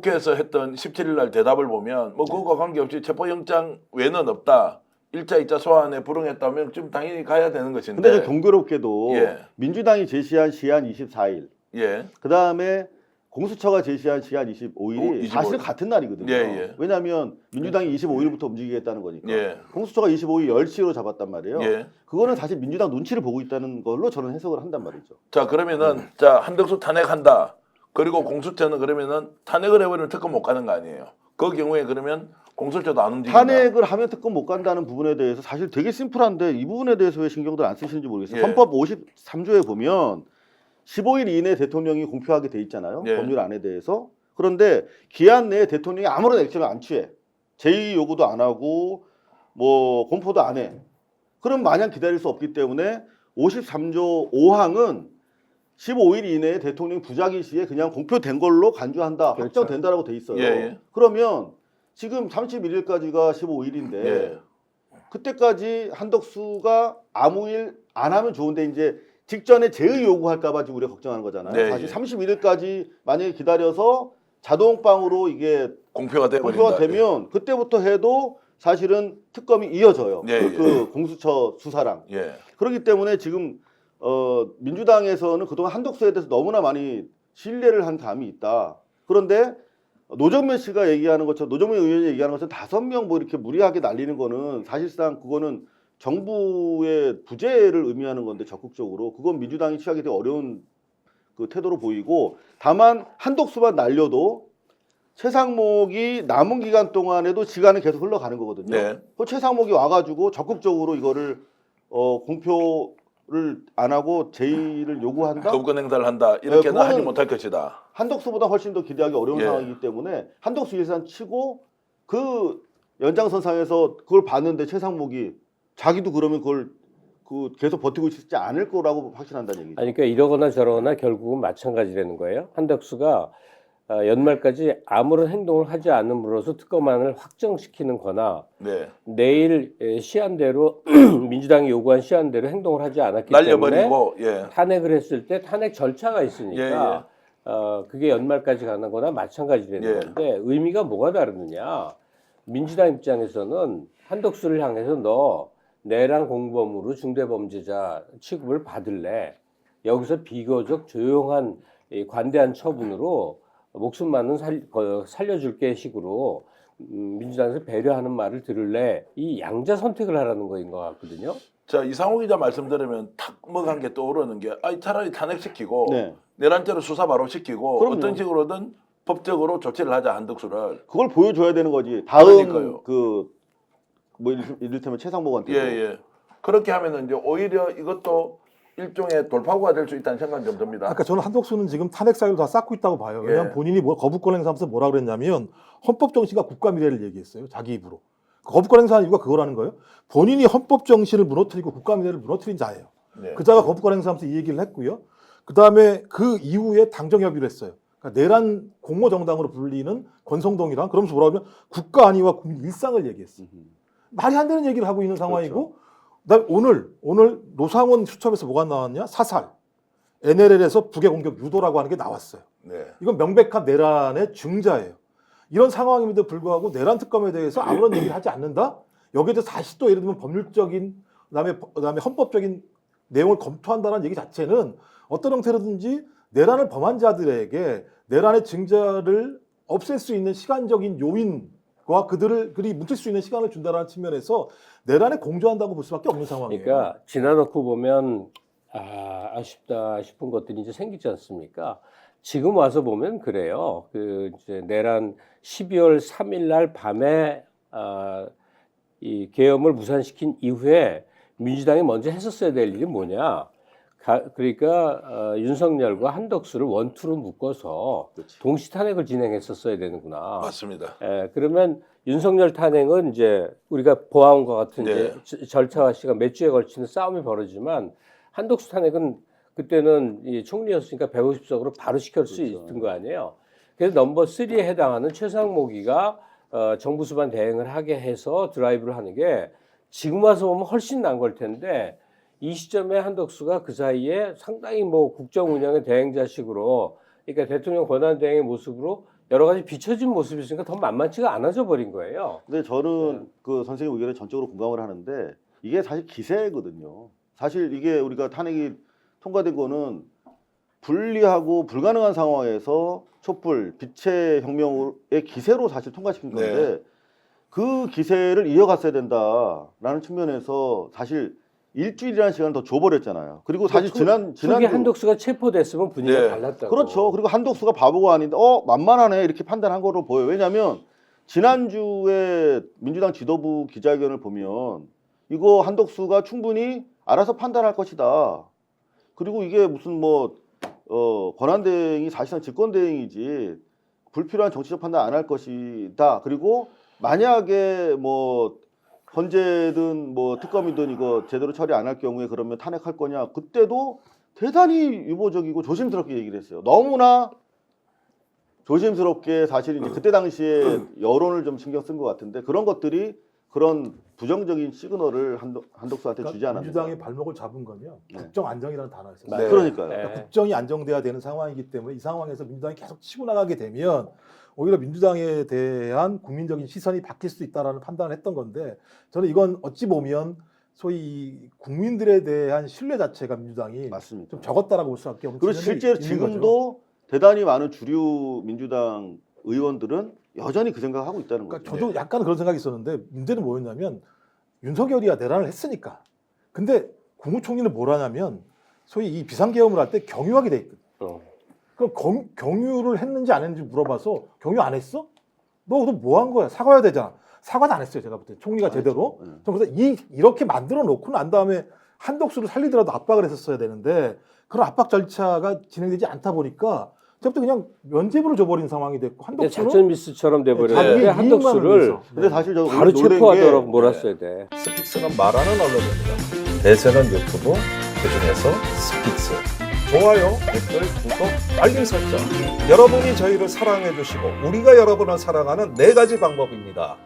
국회에서 했던 17일 날 대답을 보면 뭐 그거와 관계없이 체포영장 외에는 없다. 1차, 2차 소환에 불응했다면 좀 당연히 가야 되는 것인데. 근데 저 경고롭게도 예. 민주당이 제시한 시한 24일, 예. 그 다음에 공수처가 제시한 시한 25일이 25일. 사실 같은 날이거든요. 예, 예. 왜냐하면 민주당이 25일부터 움직이겠다는 거니까. 예. 공수처가 25일 10시로 잡았단 말이에요. 예. 그거는 사실 민주당 눈치를 보고 있다는 걸로 저는 해석을 한단 말이죠. 자, 그러면은 자, 한덕수 탄핵한다. 그리고 공수처는 그러면은 탄핵을 해버리면 특검 못 가는 거 아니에요. 그 경우에 그러면 공수처도 안 움직인다. 탄핵을 하면 특검 못 간다는 부분에 대해서 사실 되게 심플한데 이 부분에 대해서 왜 신경들 안 쓰시는지 모르겠어요. 예. 헌법 53조에 보면 15일 이내에 대통령이 공표하게 돼 있잖아요. 예. 법률 안에 대해서. 그런데 기한 내에 대통령이 아무런 액션을 안 취해. 제의 요구도 안 하고 뭐 공포도 안 해. 그럼 마냥 기다릴 수 없기 때문에 53조 5항은 15일 이내에 대통령 부작위 시에 그냥 공표된 걸로 간주한다. 그렇죠. 확정된다라고 돼 있어요. 예, 예. 그러면 지금 31일까지가 15일인데 예. 그때까지 한덕수가 아무 일 안 하면 좋은데 이제 직전에 제의 요구할까봐 지금 우리가 걱정하는 거잖아요. 네, 사실 예. 31일까지 만약에 기다려서 자동방으로 이게 공표가 돼버린다. 공표가 되면 그때부터 해도 사실은 특검이 이어져요. 예, 그 공수처 수사랑. 예. 그렇기 때문에 지금 민주당에서는 그동안 한덕수에 대해서 너무나 많이 신뢰를 한 감이 있다. 그런데 노정면 씨가 얘기하는 것처럼 노정면 의원이 얘기하는 것처럼 5명 뭐 이렇게 무리하게 날리는 거는 사실상 그거는 정부의 부재를 의미하는 건데 적극적으로 그건 민주당이 취하기 되게 어려운 그 태도로 보이고 다만 한덕수만 날려도 최상목이 남은 기간 동안에도 시간은 계속 흘러가는 거거든요. 네. 그 최상목이 와가지고 적극적으로 이거를 공표를 안 하고 제의를 요구한다. 거부권 행사를 한다. 이렇게는 그거는 하지 못할 것이다. 한덕수보다 훨씬 더 기대하기 어려운 예. 상황이기 때문에 한덕수 일산 치고 그 연장선상에서 그걸 봤는데 최상목이 자기도 그러면 그걸 계속 버티고 있지 않을 거라고 확신한다는 얘기죠. 아니, 그러니까 이러거나 저러거나 결국은 마찬가지라는 거예요. 한덕수가 연말까지 아무런 행동을 하지 않음으로써 특검안을 확정시키는 거나 네. 내일 시한대로 민주당이 요구한 시한대로 행동을 하지 않았기 때문에 날려버리고 예. 탄핵을 했을 때 탄핵 절차가 있으니까 그게 연말까지 가는 거나 마찬가지라는 예. 건데 의미가 뭐가 다르느냐. 민주당 입장에서는 한덕수를 향해서 너 내란 공범으로 중대범죄자 취급을 받을래. 여기서 비교적 조용한 관대한 처분으로 목숨만은 살려줄게 식으로 민주당에서 배려하는 말을 들을래. 이 양자 선택을 하라는 거인 것 같거든요. 자, 이상호 기자 말씀 들으면 탁 먹은 게 떠오르는 게 차라리 탄핵시키고 네. 내란죄로 수사 바로 시키고 그럼요. 어떤 식으로든 법적으로 조치를 하자 한덕수를. 그걸 보여줘야 되는 거지. 다음 그러니까요. 뭐 이를테면 최상목한테. 예. 그렇게 하면은 이제 오히려 이것도 일종의 돌파구가 될 수 있다는 생각이 좀 듭니다. 그러니까 저는 한덕수는 지금 탄핵 사유를 다 쌓고 있다고 봐요. 왜냐하면 예. 본인이 거부권 행사하면서 뭐라 그랬냐면 헌법 정신과 국가 미래를 얘기했어요. 자기 입으로. 거부권 행사하는 이유가 그거라는 거예요. 본인이 헌법 정신을 무너뜨리고 국가 미래를 무너뜨린 자예요. 네. 그 자가 거부권 행사하면서 이 얘기를 했고요. 그다음에 그 이후에 당정 협의를 했어요. 그러니까 내란 공모 정당으로 불리는 권성동이랑 그러면서 뭐라 하면 국가 안위와 국민 일상을 얘기했어요. 말이 안 되는 얘기를 하고 있는 상황이고 그다음에 오늘 노상원 수첩에서 뭐가 나왔냐? 사살. NLL에서 북의 공격 유도라고 하는 게 나왔어요. 네. 이건 명백한 내란의 증자예요. 이런 상황임에도 불구하고 내란 특검에 대해서 아무런 얘기를 하지 않는다? 여기에 대해서 다시 또 예를 들면 법률적인 그다음에 헌법적인 내용을 검토한다는 얘기 자체는 어떤 형태로든지 내란을 범한 자들에게 내란의 증자를 없앨 수 있는 시간적인 요인과 그들이 묻힐 수 있는 시간을 준다는 측면에서 내란에 공조한다고 볼 수밖에 없는 상황이에요. 그러니까 지나놓고 보면 아쉽다 싶은 것들이 이제 생기지 않습니까? 지금 와서 보면 그래요. 이제 내란 12월 3일 날 밤에 이 계엄을 무산시킨 이후에 민주당이 먼저 했었어야 될 일이 뭐냐? 그러니까 윤석열과 한덕수를 원투로 묶어서 동시 탄핵을 진행했었어야 되는구나. 맞습니다. 그러면 윤석열 탄핵은 이제 우리가 보아온과 같은 네. 이제 절차와 시간 몇 주에 걸치는 싸움이 벌어지지만 한덕수 탄핵은 그때는 이 총리였으니까 150석으로 바로 시킬 수 있던 거 아니에요. 그래서 넘버 3에 해당하는 최상목이가 정부 수반 대행을 하게 해서 드라이브를 하는 게 지금 와서 보면 훨씬 난 걸 텐데 이 시점에 한덕수가 그 사이에 상당히 뭐 국정 운영의 대행자식으로 그러니까 대통령 권한 대행의 모습으로 여러 가지 비춰진 모습이 있으니까 더 만만치가 않아져 버린 거예요. 근데 저는 그 선생님 의견에 전적으로 공감을 하는데 이게 사실 기세거든요. 사실 이게 우리가 탄핵이 통과된 거는 불리하고 불가능한 상황에서 촛불, 빛의 혁명의 기세로 사실 통과시킨 건데 그 기세를 이어갔어야 된다라는 측면에서 사실 일주일이라는 시간을 더 줘버렸잖아요. 그리고 사실 지난 초기 한독수가 체포됐으면 분위기가 네. 달랐다고. 그렇죠. 그리고 한독수가 바보가 아닌데 만만하네 이렇게 판단한 거로 보여요. 왜냐하면 지난주에 민주당 지도부 기자회견을 보면 이거 한독수가 충분히 알아서 판단할 것이다. 그리고 이게 무슨 권한대행이 사실상 직권대행이지 불필요한 정치적 판단 안 할 것이다. 그리고 만약에 헌재든 특검이든 이거 제대로 처리 안 할 경우에 그러면 탄핵할 거냐. 그때도 대단히 유보적이고 조심스럽게 얘기를 했어요. 너무나 조심스럽게 사실 이제 그때 당시에 여론을 좀 신경 쓴 것 같은데 그런 것들이 그런 부정적인 시그널을 한독수한테 주지 않았나. 민주당의 발목을 잡은 건요. 국정 안정이라는 단어였어요. 네. 그러니까요. 네. 국정이 안정돼야 되는 상황이기 때문에 이 상황에서 민주당이 계속 치고 나가게 되면 오히려 민주당에 대한 국민적인 시선이 바뀔 수 있다라는 판단을 했던 건데 저는 이건 어찌 보면 소위 이 국민들에 대한 신뢰 자체가 민주당이 맞습니다. 좀 적었다라고 볼 수밖에 없는 그리고 측면이 실제로 있는 지금도 거죠. 대단히 많은 주류 민주당 의원들은 여전히 그 생각을 하고 있다는 거죠. 그러니까 저도 약간 그런 생각이 있었는데 문제는 뭐였냐면 윤석열이야 내란을 했으니까. 근데 국무총리는 뭘 하냐면 소위 이 비상계엄을 할 때 경유하게 돼 있거든. 그럼 경유를 했는지 안 했는지 물어봐서 경유 안 했어? 너 뭐 한 거야? 사과해야 되잖아. 사과도 안 했어요. 제가 볼 때 총리가 제대로. 저 그래서 이렇게 만들어 놓고 난 다음에 한독수를 살리더라도 압박을 했었어야 되는데 그런 압박 절차가 진행되지 않다 보니까 저부터 그냥 면죄부를 줘버린 상황이 됐고 근데 한독수는 작전 미스처럼 자기 돼버렸는데 이익만을 한독수를 위해서. 근데 사실 저 바로 놀란 체포하도록 게 몰았어야 돼. 스픽스는 말하는 언론입니다. 대세는 유튜브, 그중에서 스픽스. 좋아요, 댓글, 구독, 알림 설정. 여러분이 저희를 사랑해 주시고 우리가 여러분을 사랑하는 4가지 방법입니다.